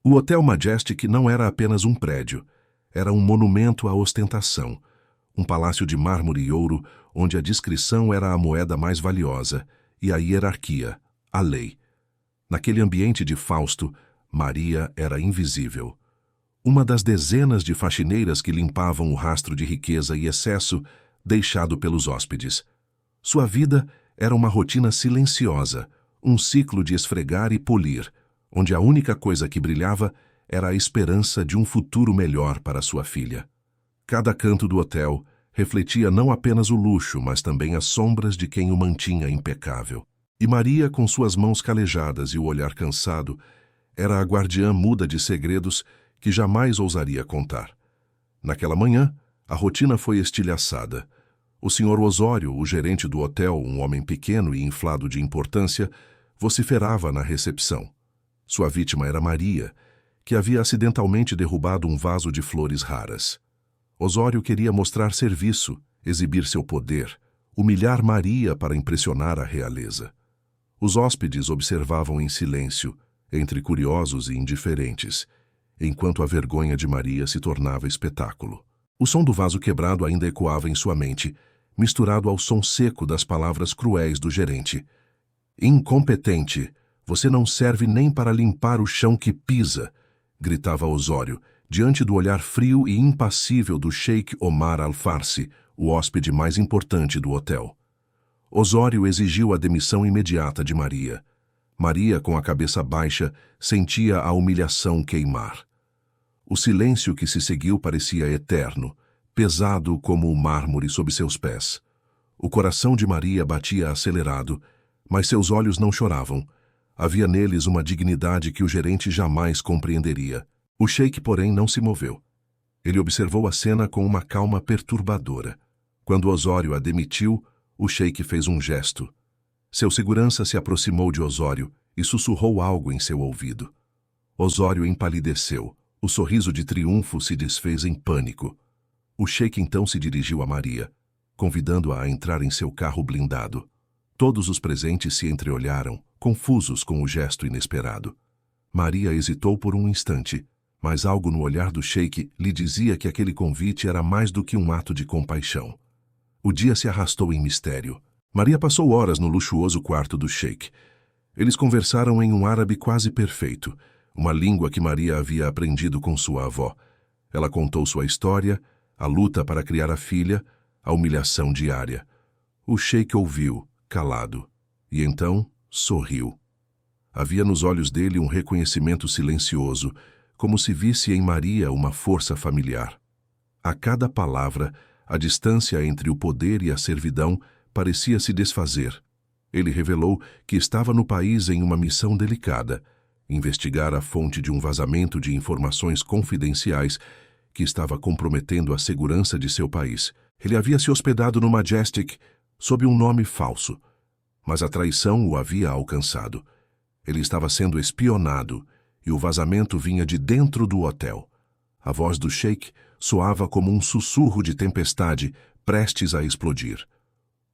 O Hotel Majestic não era apenas um prédio, era um monumento à ostentação, um palácio de mármore e ouro onde a discrição era a moeda mais valiosa e a hierarquia, a lei. Naquele ambiente de Fausto, Maria era invisível. Uma das dezenas de faxineiras que limpavam o rastro de riqueza e excesso deixado pelos hóspedes. Sua vida era uma rotina silenciosa, um ciclo de esfregar e polir, onde a única coisa que brilhava era a esperança de um futuro melhor para sua filha. Cada canto do hotel refletia não apenas o luxo, mas também as sombras de quem o mantinha impecável. E Maria, com suas mãos calejadas e o olhar cansado, era a guardiã muda de segredos que jamais ousaria contar. Naquela manhã, a rotina foi estilhaçada. O Sr. Osório, o gerente do hotel, um homem pequeno e inflado de importância, vociferava na recepção. Sua vítima era Maria, que havia acidentalmente derrubado um vaso de flores raras. Osório queria mostrar serviço, exibir seu poder, humilhar Maria para impressionar a realeza. Os hóspedes observavam em silêncio, entre curiosos e indiferentes, enquanto a vergonha de Maria se tornava espetáculo. O som do vaso quebrado ainda ecoava em sua mente, misturado ao som seco das palavras cruéis do gerente. Incompetente! Você não serve nem para limpar o chão que pisa, gritava Osório, diante do olhar frio e impassível do Sheik Omar Al-Farsi, o hóspede mais importante do hotel. Osório exigiu a demissão imediata de Maria. Maria, com a cabeça baixa, sentia a humilhação queimar. O silêncio que se seguiu parecia eterno, pesado como o mármore sob seus pés. O coração de Maria batia acelerado, mas seus olhos não choravam. Havia neles uma dignidade que o gerente jamais compreenderia. O sheik, porém, não se moveu. Ele observou a cena com uma calma perturbadora. Quando Osório a demitiu, o sheik fez um gesto. Seu segurança se aproximou de Osório e sussurrou algo em seu ouvido. Osório empalideceu. O sorriso de triunfo se desfez em pânico. O sheik então se dirigiu a Maria, convidando-a a entrar em seu carro blindado. Todos os presentes se entreolharam, confusos com o gesto inesperado. Maria hesitou por um instante, mas algo no olhar do sheik lhe dizia que aquele convite era mais do que um ato de compaixão. O dia se arrastou em mistério. Maria passou horas no luxuoso quarto do sheik. Eles conversaram em um árabe quase perfeito, uma língua que Maria havia aprendido com sua avó. Ela contou sua história, a luta para criar a filha, a humilhação diária. O sheik ouviu, calado, e então sorriu. Havia nos olhos dele um reconhecimento silencioso, como se visse em Maria uma força familiar. A cada palavra, a distância entre o poder e a servidão parecia se desfazer. Ele revelou que estava no país em uma missão delicada, investigar a fonte de um vazamento de informações confidenciais que estava comprometendo a segurança de seu país. Ele havia se hospedado no Majestic sob um nome falso, mas a traição o havia alcançado. Ele estava sendo espionado e o vazamento vinha de dentro do hotel. A voz do sheik soava como um sussurro de tempestade prestes a explodir.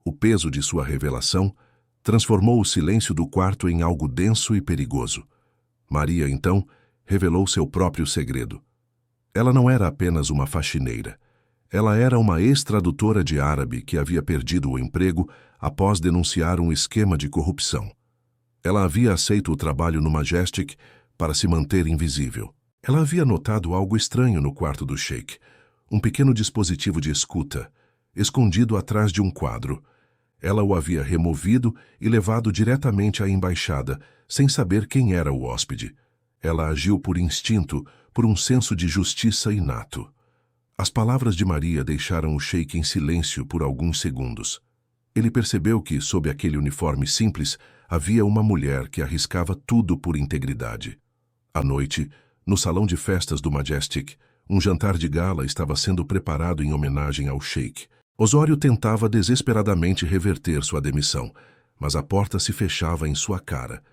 O peso de sua revelação transformou o silêncio do quarto em algo denso e perigoso. Maria, então, revelou seu próprio segredo. Ela não era apenas uma faxineira. Ela era uma ex-tradutora de árabe que havia perdido o emprego após denunciar um esquema de corrupção. Ela havia aceito o trabalho no Majestic para se manter invisível. Ela havia notado algo estranho no quarto do sheik, um pequeno dispositivo de escuta, escondido atrás de um quadro. Ela o havia removido e levado diretamente à embaixada, sem saber quem era o hóspede. Ela agiu por instinto, por um senso de justiça inato. As palavras de Maria deixaram o sheik em silêncio por alguns segundos. Ele percebeu que, sob aquele uniforme simples, havia uma mulher que arriscava tudo por integridade. À noite, no salão de festas do Majestic, um jantar de gala estava sendo preparado em homenagem ao sheik. Osório tentava desesperadamente reverter sua demissão, mas a porta se fechava em sua cara.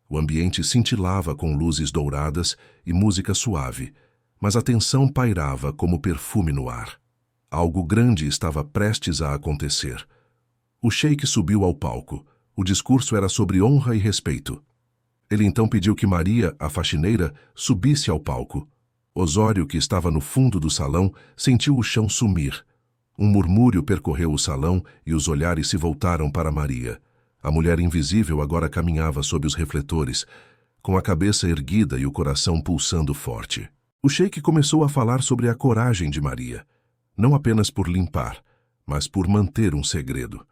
O ambiente cintilava com luzes douradas e música suave, mas a tensão pairava como perfume no ar. Algo grande estava prestes a acontecer. O sheik subiu ao palco. O discurso era sobre honra e respeito. Ele então pediu que Maria, a faxineira, subisse ao palco. Osório, que estava no fundo do salão, sentiu o chão sumir. Um murmúrio percorreu o salão e os olhares se voltaram para Maria. A mulher invisível agora caminhava sob os refletores, com a cabeça erguida e o coração pulsando forte. O sheik começou a falar sobre a coragem de Maria, não apenas por limpar, mas por manter um segredo.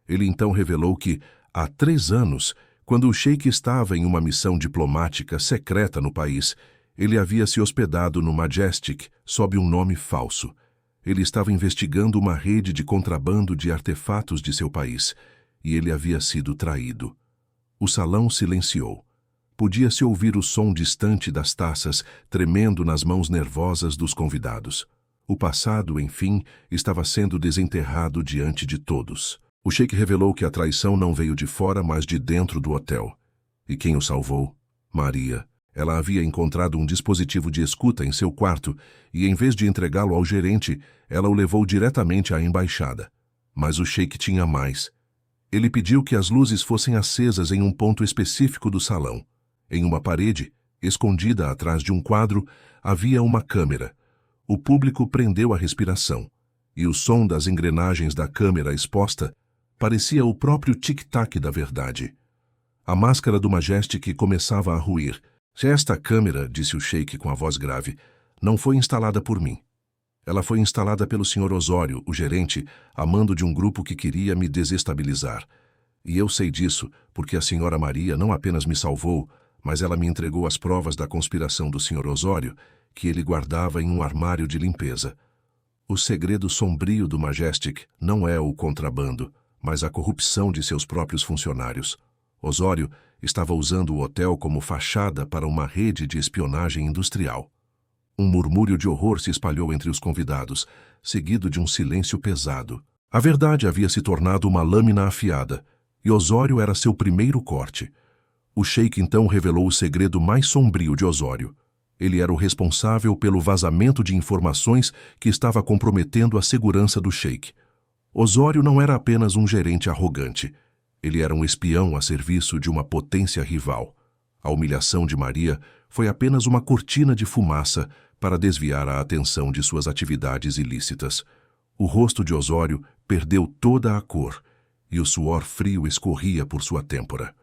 Ele então revelou que, há 3 anos, quando o sheik estava em uma missão diplomática secreta no país, ele havia se hospedado no Majestic sob um nome falso. Ele estava investigando uma rede de contrabando de artefatos de seu país, e ele havia sido traído. O salão silenciou. Podia-se ouvir o som distante das taças tremendo nas mãos nervosas dos convidados. O passado, enfim, estava sendo desenterrado diante de todos. O sheik revelou que a traição não veio de fora, mas de dentro do hotel. E quem o salvou? Maria. Ela havia encontrado um dispositivo de escuta em seu quarto e, em vez de entregá-lo ao gerente, ela o levou diretamente à embaixada. Mas o sheik tinha mais. Ele pediu que as luzes fossem acesas em um ponto específico do salão. Em uma parede, escondida atrás de um quadro, havia uma câmera. O público prendeu a respiração, e o som das engrenagens da câmera exposta parecia o próprio tic-tac da verdade. A máscara do Majestic começava a ruir. Esta câmera, disse o sheik com a voz grave, não foi instalada por mim. Ela foi instalada pelo Sr. Osório, o gerente, a mando de um grupo que queria me desestabilizar. E eu sei disso porque a Sra. Maria não apenas me salvou, mas ela me entregou as provas da conspiração do Sr. Osório, que ele guardava em um armário de limpeza. O segredo sombrio do Majestic não é o contrabando, mas a corrupção de seus próprios funcionários. Osório estava usando o hotel como fachada para uma rede de espionagem industrial. Um murmúrio de horror se espalhou entre os convidados, seguido de um silêncio pesado. A verdade havia se tornado uma lâmina afiada, e Osório era seu primeiro corte. O sheik então revelou o segredo mais sombrio de Osório. Ele era o responsável pelo vazamento de informações que estava comprometendo a segurança do sheik. Osório não era apenas um gerente arrogante. Ele era um espião a serviço de uma potência rival. A humilhação de Maria foi apenas uma cortina de fumaça para desviar a atenção de suas atividades ilícitas. O rosto de Osório perdeu toda a cor, e o suor frio escorria por sua têmpora.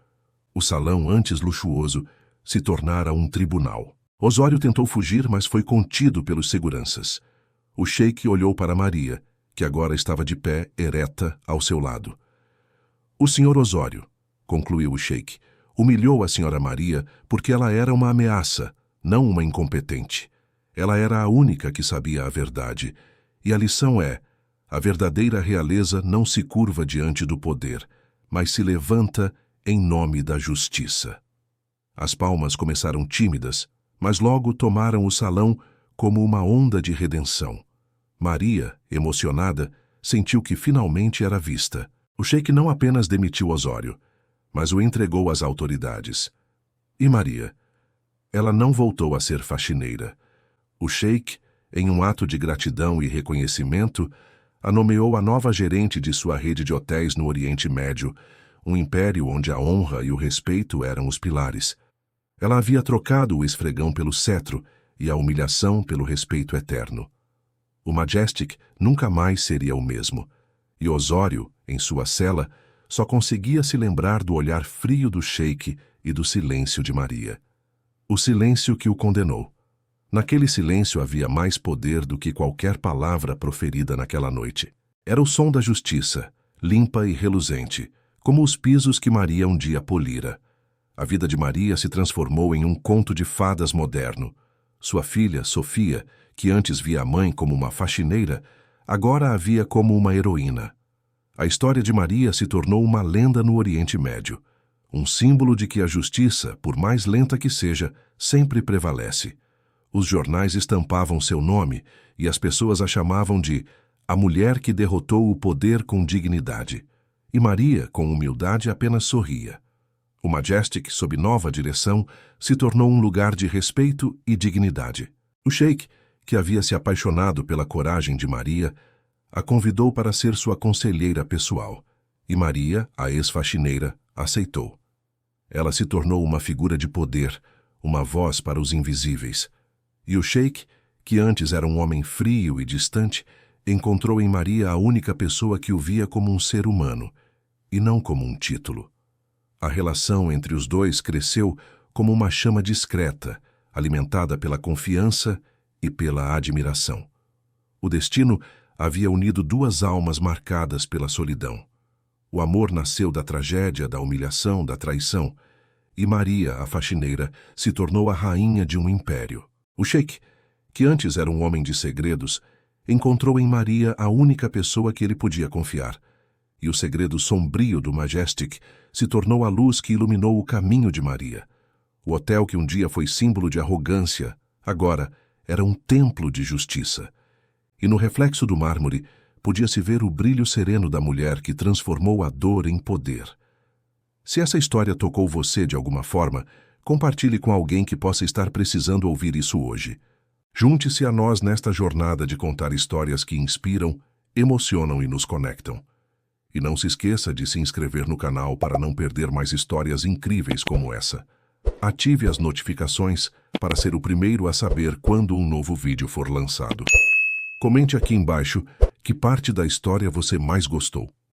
O salão, antes luxuoso, se tornara um tribunal. Osório tentou fugir, mas foi contido pelos seguranças. O sheik olhou para Maria, que agora estava de pé, ereta, ao seu lado. O Sr. Osório, concluiu o sheik, humilhou a Sra. Maria porque ela era uma ameaça, não uma incompetente. Ela era a única que sabia a verdade. E a lição é: a verdadeira realeza não se curva diante do poder, mas se levanta em nome da justiça. As palmas começaram tímidas, mas logo tomaram o salão como uma onda de redenção. Maria, emocionada, sentiu que finalmente era vista. O sheik não apenas demitiu Osório, mas o entregou às autoridades. E Maria? Ela não voltou a ser faxineira. O sheik, em um ato de gratidão e reconhecimento, a nomeou a nova gerente de sua rede de hotéis no Oriente Médio, um império onde a honra e o respeito eram os pilares. Ela havia trocado o esfregão pelo cetro e a humilhação pelo respeito eterno. O Majestic nunca mais seria o mesmo, e Osório, em sua cela, só conseguia se lembrar do olhar frio do sheik e do silêncio de Maria. O silêncio que o condenou. Naquele silêncio havia mais poder do que qualquer palavra proferida naquela noite. Era o som da justiça, limpa e reluzente, como os pisos que Maria um dia polira. A vida de Maria se transformou em um conto de fadas moderno. Sua filha, Sofia, que antes via a mãe como uma faxineira, agora a via como uma heroína. A história de Maria se tornou uma lenda no Oriente Médio, um símbolo de que a justiça, por mais lenta que seja, sempre prevalece. Os jornais estampavam seu nome e as pessoas a chamavam de a mulher que derrotou o poder com dignidade. E Maria, com humildade, apenas sorria. O Majestic, sob nova direção, se tornou um lugar de respeito e dignidade. O sheik, que havia se apaixonado pela coragem de Maria, a convidou para ser sua conselheira pessoal, e Maria, a ex-faxineira, aceitou. Ela se tornou uma figura de poder, uma voz para os invisíveis. E o sheik, que antes era um homem frio e distante, encontrou em Maria a única pessoa que o via como um ser humano, e não como um título. A relação entre os dois cresceu como uma chama discreta, alimentada pela confiança e pela admiração. O destino havia unido duas almas marcadas pela solidão. O amor nasceu da tragédia, da humilhação, da traição, e Maria, a faxineira, se tornou a rainha de um império. O sheik, que antes era um homem de segredos, encontrou em Maria a única pessoa que ele podia confiar, e o segredo sombrio do Majestic se tornou a luz que iluminou o caminho de Maria. O hotel que um dia foi símbolo de arrogância, agora era um templo de justiça. E no reflexo do mármore podia-se ver o brilho sereno da mulher que transformou a dor em poder. Se essa história tocou você de alguma forma, compartilhe com alguém que possa estar precisando ouvir isso hoje. Junte-se a nós nesta jornada de contar histórias que inspiram, emocionam e nos conectam. E não se esqueça de se inscrever no canal para não perder mais histórias incríveis como essa. Ative as notificações para ser o primeiro a saber quando um novo vídeo for lançado. Comente aqui embaixo que parte da história você mais gostou.